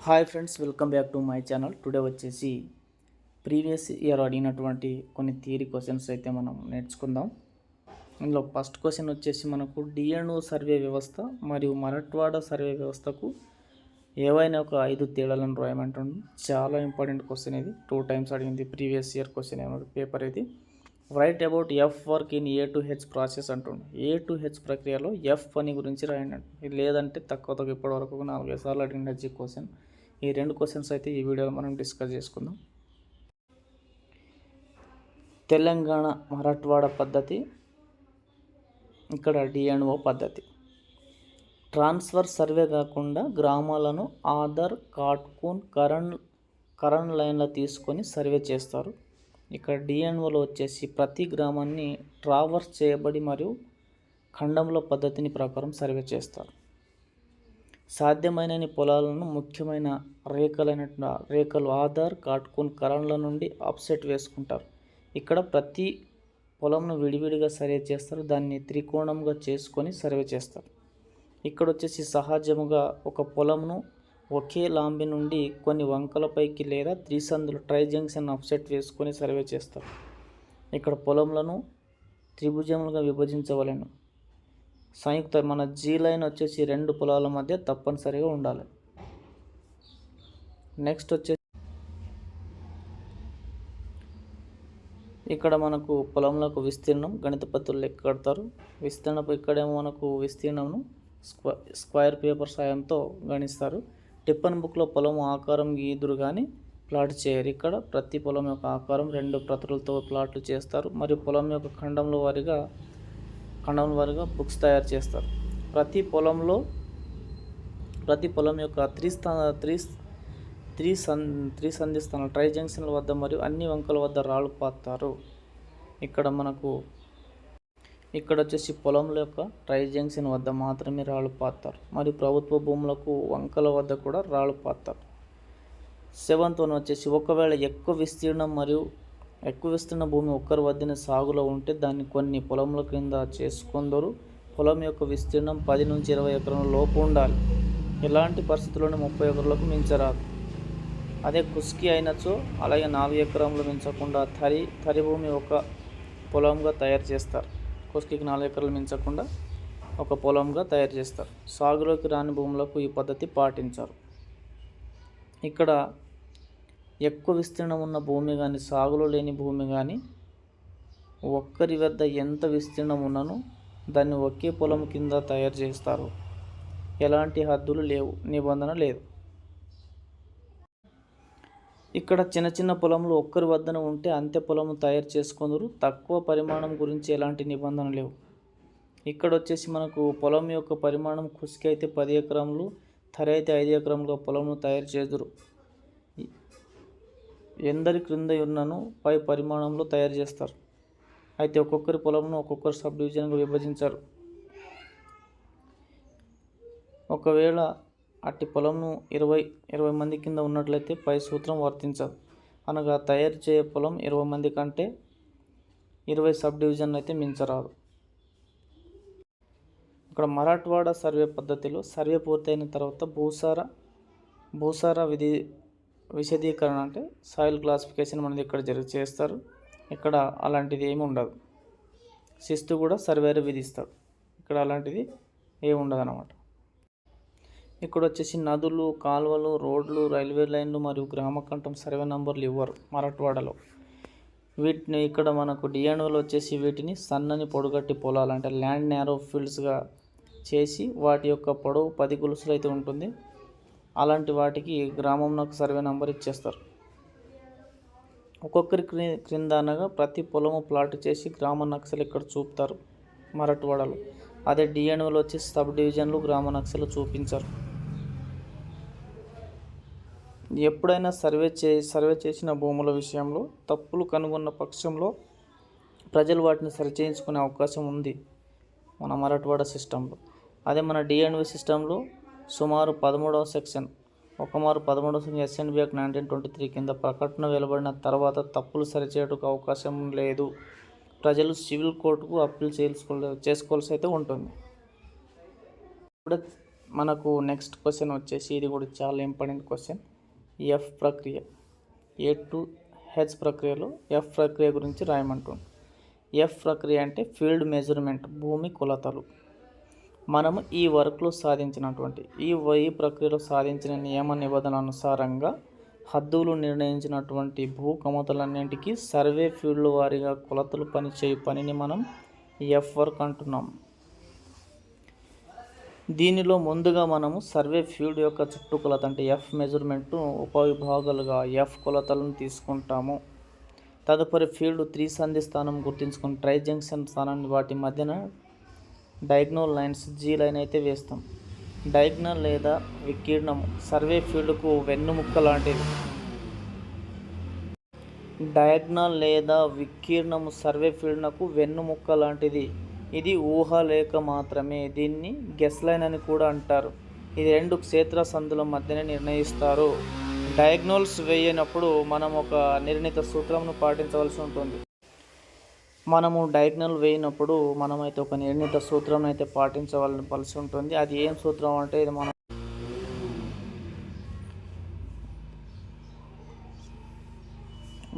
Hi friends, welcome back to my channel. Today వచ్చేసి previous year అడిగినటువంటి కొన్ని theory questions అయితే మనం నేర్చుకుందాం. ఇందులో ఫస్ట్ క్వశ్చన్ వచ్చేసి మనకు డిఎన్ఓ సర్వే వ్యవస్థ మరియు మరాఠ్వాడా సర్వే వ్యవస్థకు ఏవైనా ఒక 5 తేడాలను రాయమంటుంది. చాలా ఇంపార్టెంట్ క్వశ్చన్ ఇది. 2 times అడిగింది ప్రీవియస్ ఇయర్ క్వశ్చన్ పేపర్ ఇది. Write about F work in A to H process అంటుండే. ఏ టు హెచ్ ప్రక్రియలో ఎఫ్ పని గురించి రాయండి. ఇది లేదంటే తక్కువ ఇప్పటివరకు 4-5 సార్లు అడిగిన హెచ్ క్వశ్చన్. ఈ 2 క్వశ్చన్స్ అయితే ఈ వీడియోలో మనం డిస్కస్ చేసుకుందాం. తెలంగాణ మరాఠ్వాడా పద్ధతి, ఇక్కడ డిఎన్ఓ పద్ధతి. ట్రాన్స్ఫర్ సర్వే కాకుండా గ్రామాలను ఆధార్, కాట్కూన్, కరణ్ లైన్లో తీసుకొని సర్వే చేస్తారు. ఇక్కడ డిఎన్ఓలో వచ్చేసి ప్రతి గ్రామాన్ని ట్రావర్స్ చేయబడి మరియు ఖండంలో పద్ధతిని ప్రకారం సర్వే చేస్తారు. సాధ్యమైన పొలాలను ముఖ్యమైన రేఖలు ఆధార్, కాట్కూన్, కరణ్ల నుండి ఆఫ్సెట్ వేసుకుంటారు. ఇక్కడ ప్రతి పొలంను విడివిడిగా సర్వే చేస్తారు. దాన్ని త్రికోణంగా చేసుకొని సర్వే చేస్తారు. ఇక్కడ వచ్చేసి సహజముగా ఒక పొలంను ఒకే లాంబి నుండి కొన్ని వంకలపైకి లేదా త్రిసందులు ట్రై జంక్షన్ ఆఫ్సెట్ వేసుకొని సర్వే చేస్తారు. ఇక్కడ పొలంలను త్రిభుజములుగా విభజించవలెను. సంయుక్త మన జీ లైన్ వచ్చేసి 2 పొలాల మధ్య తప్పనిసరిగా ఉండాలి. నెక్స్ట్ వచ్చేసి ఇక్కడ మనకు పొలంలోకి విస్తీర్ణం గణిత పద్ధతులు లెక్క కడతారు. విస్తీర్ణపు ఇక్కడేమో మనకు విస్తీర్ణంను స్క్వేర్ పేపర్ సాయంతో గణిస్తారు. టిప్పన్ బుక్లో పొలం ఆకారం గీదురు కానీ ప్లాట్ చేయరు. ఇక్కడ ప్రతి పొలం యొక్క ఆకారం 2 ప్రతులతో ప్లాట్లు చేస్తారు మరియు పొలం యొక్క ఖండం వారిగా బుక్స్ తయారు చేస్తారు. ప్రతి పొలం యొక్క త్రిసంధి స్థానాలు ట్రై జంక్షన్ల వద్ద మరియు అన్ని వంకల వద్ద రాళ్ళు పాతారు. ఇక్కడ వచ్చేసి పొలంల యొక్క ట్రై జంక్షన్ వద్ద మాత్రమే రాళ్ళు పాతారు మరియు ప్రభుత్వ భూములకు వంకల వద్ద కూడా రాళ్ళు పాతారు. 7th one వచ్చేసి ఒకవేళ ఎక్కువ విస్తీర్ణ భూమి ఒక్కరి వద్దనే సాగులో ఉంటే దాన్ని కొన్ని పొలంల కింద చేసుకుందరు. పొలం యొక్క విస్తీర్ణం 10 నుంచి 20 ఎకరాల లోపు ఉండాలి. ఎలాంటి పరిస్థితుల్లోనూ 30 ఎకరాలకు మించరాదు. అదే కుస్కి అయినచో అలాగే 4 ఎకరాలు మించకుండా తరి భూమి ఒక పొలంగా తయారు చేస్తారు. కుస్కికి 4 ఎకరాలు మించకుండా ఒక పొలంగా తయారు చేస్తారు. సాగులోకి రాని భూములకు ఈ పద్ధతి పాటించారు. ఇక్కడ ఎక్కువ విస్తీర్ణం ఉన్న భూమి కానీ సాగులో లేని భూమి కానీ ఒక్కరి వద్ద ఎంత విస్తీర్ణం ఉన్నను దాన్ని ఒకే పొలం కింద తయారు చేస్తారు. ఎలాంటి హద్దులు లేవు, నిబంధన లేదు. ఇక్కడ చిన్న పొలంలో ఒక్కరి వద్దన ఉంటే అంత్య పొలం తయారు చేసుకుందరు. తక్కువ పరిమాణం గురించి ఎలాంటి నిబంధన లేవు. ఇక్కడ వచ్చేసి మనకు పొలం యొక్క పరిమాణం కుస్కి అయితే 10 ఎకరాలు, తరి అయితే 5 ఎకరాలుగా పొలంను తయారు చేదురు. ఎందరి క్రింద ఉన్నను పై పరిమాణంలో తయారు చేస్తారు. అయితే ఒక్కొక్కరి పొలంను ఒక్కొక్కరు సబ్ డివిజన్గా విభజించారు. ఒకవేళ అట్టి పొలంను 20 మంది కింద ఉన్నట్లయితే పై సూత్రం వర్తించదు. అనగా తయారు చేయే పొలం 20 మంది కంటే 20 సబ్ డివిజన్ అయితే మించరాదు. ఇక్కడ మరాఠ్వాడా సర్వే పద్ధతిలో సర్వే పూర్తయిన తర్వాత భూసార విశదీకరణ అంటే సాయిల్ క్లాసిఫికేషన్ మనది ఇక్కడ చేస్తారు. ఇక్కడ అలాంటిది ఏమి ఉండదు. శిస్తు కూడా సర్వేరు విధిస్తారు. ఇక్కడ అలాంటిది ఏమి ఉండదు అన్నమాట. ఇక్కడ వచ్చేసి నదులు, కాలువలు, రోడ్లు, రైల్వే లైన్లు మరియు గ్రామ కంఠం సర్వే నంబర్లు ఇవ్వరు మరాఠ్వాడాలో. వీటిని ఇక్కడ మనకు డిఎన్ఓలో వచ్చేసి వీటిని సన్నని పొడుగట్టి పొలాలు అంటే ల్యాండ్ నేరో ఫీల్డ్స్గా చేసి వాటి యొక్క పొడవు 10 గొలుసులు అయితే ఉంటుంది. అలాంటి వాటికి గ్రామంలో సర్వే నంబర్ ఇచ్చేస్తారు. ఒక్కొక్కరి క్రింద అనగా ప్రతి పొలము ప్లాట్ చేసి గ్రామ నక్సలు ఇక్కడ చూపుతారు మరాఠ్వాడాలో. అదే డిఎన్ఓలో వచ్చేసి సబ్ డివిజన్లు గ్రామ నక్సలు చూపించారు. ఎప్పుడైనా సర్వే చేసిన భూముల విషయంలో తప్పులు కనుగొన్న పక్షంలో ప్రజలు వాటిని సరిచేయించుకునే అవకాశం ఉంది మన మరాఠ్వాడా సిస్టంలో. అదే మన డిఎన్ఓ సిస్టంలో సుమారు 13వ సెక్షన్ SNB Act 1923 కింద ప్రకటన వెలువడిన తర్వాత తప్పులు సరిచేయడానికి అవకాశం లేదు. ప్రజలు సివిల్ కోర్టుకు అప్పీల్ చేసుకోవాల్సి అయితే ఉంటుంది. మనకు నెక్స్ట్ క్వశ్చన్ వచ్చేసి ఇది కూడా చాలా ఇంపార్టెంట్ క్వశ్చన్. ఎఫ్ ప్రక్రియ ఏ టు హెచ్ ప్రక్రియలో ఎఫ్ ప్రక్రియ గురించి రాయమంటుంది. ఎఫ్ ప్రక్రియ అంటే ఫీల్డ్ మెజర్మెంట్, భూమి కొలతలు. మనము ఈ వర్క్లో సాధించినటువంటి ఈ ప్రక్రియలో సాధించిన నియమ నిబంధనల అనుసారంగా హద్దులు నిర్ణయించినటువంటి భూ కమతలన్నింటికీ సర్వే ఫీల్డ్ వారీగా కొలతలు పనిచేయు పనిని మనం ఎఫ్ వర్క్ అంటున్నాం. దీనిలో ముందుగా మనము సర్వే ఫీల్డ్ యొక్క చుట్టుకొలత అంటే ఎఫ్ మెజర్మెంట్ ఉపవిభాగాలుగా ఎఫ్ కొలతలను తీసుకుంటాము. తదుపరి ఫీల్డ్ 3 సంధి స్థానం గుర్తించుకుని ట్రై జంక్షన్ స్థానాన్ని వాటి మధ్యన డయాగ్నల్ లైన్స్ జీ లైన్ అయితే వేస్తాం. డయాగ్నల్ లేదా వికీర్ణము సర్వే ఫీల్డ్కు వెన్నుముక్క లాంటిది. డయాగ్నల్ లేదా వికీర్ణము సర్వే ఫీల్డ్నకు వెన్నుముక్క లాంటిది. ఇది ఊహాలేఖ మాత్రమే. దీన్ని గెస్ లైన్ అని కూడా అంటారు. ఇది 2 క్షేత్ర సందుల మధ్యనే నిర్ణయిస్తారు. డయాగ్నల్స్ వేయనప్పుడు మనం ఒక నిర్ణీత సూత్రంను పాటించవలసి ఉంటుంది. మనము డయాగ్నల్ వేయినప్పుడు మనమైతే ఒక నిర్ణీత సూత్రం అయితే పాటించవలసి ఉంటుంది. అది ఏం సూత్రం అంటే ఇది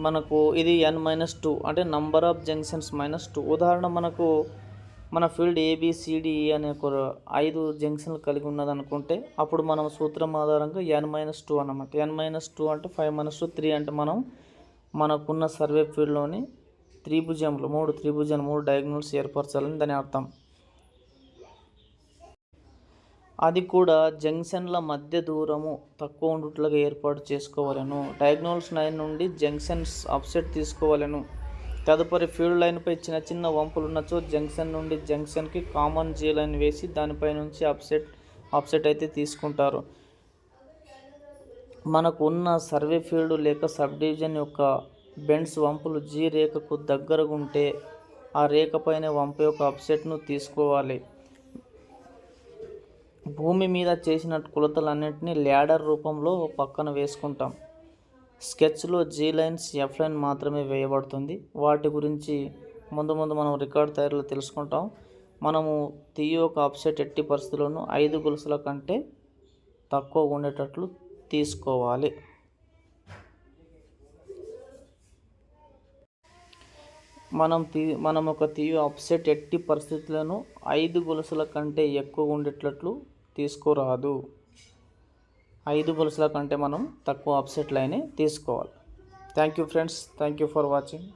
మనకు ఇది n-2 అంటే నంబర్ ఆఫ్ జంక్షన్స్ -2. ఉదాహరణ మన ఫీల్డ్ ABCDE అనే ఒక 5 జంక్షన్లు కలిగి ఉన్నదనుకుంటే అప్పుడు మనం సూత్రం ఆధారంగా n-2 అన్నమాట. n-2 అంటే 5-3 అంటే మనకున్న సర్వే ఫీల్డ్లోని 3 త్రిభుజాలు 3 డయాగ్నల్స్ ఏర్పరచాలని దాని అర్థం. అది కూడా జంక్షన్ల మధ్య దూరము తక్కువ ఉండుట్లుగా ఏర్పాటు చేసుకోవాలను. డయాగ్నల్స్ లైన్ నుండి జంక్షన్స్ ఆఫ్సెట్ తీసుకోవాలను. తదుపరి ఫీల్డ్ లైన్పై చిన్న వంపులు ఉన్నచో జంక్షన్ నుండి జంక్షన్కి కామన్ జీ లైన్ వేసి దానిపై నుంచి ఆఫ్సెట్ అయితే తీసుకుంటారు. మనకు ఉన్న సర్వే ఫీల్డ్ లేక సబ్ డివిజన్ యొక్క బెండ్స్ వంపులు జీ రేఖకు దగ్గరగా ఉంటే ఆ రేఖపైన వంపు యొక్క ఆఫ్సెట్ను తీసుకోవాలి. భూమి మీద చేసిన కొలతలన్నింటినీ ల్యాడర్ రూపంలో పక్కన వేసుకుంటాం. స్కెచ్లో జీ లైన్స్ ఎఫ్ లైన్ మాత్రమే వేయబడుతుంది. వాటి గురించి ముందు మనం రికార్డ్ తయారీలో తెలుసుకుంటాం. మనము ఒక ఆఫ్సెట్ ఎట్టి పరిస్థితుల్లోనూ 5 గొలుసుల కంటే తక్కువ ఉండేటట్లు తీసుకోవాలి. మనం ఒక ఆఫ్సెట్ ఎట్టి పరిస్థితులను 5 గొలుసుల కంటే ఎక్కువ ఉండేటట్లు తీసుకోరాదు. 5 గొలుసుల కంటే మనం తక్కువ ఆఫ్సెట్ లైనే తీసుకోవాలి. Thank you friends. Thank you for watching.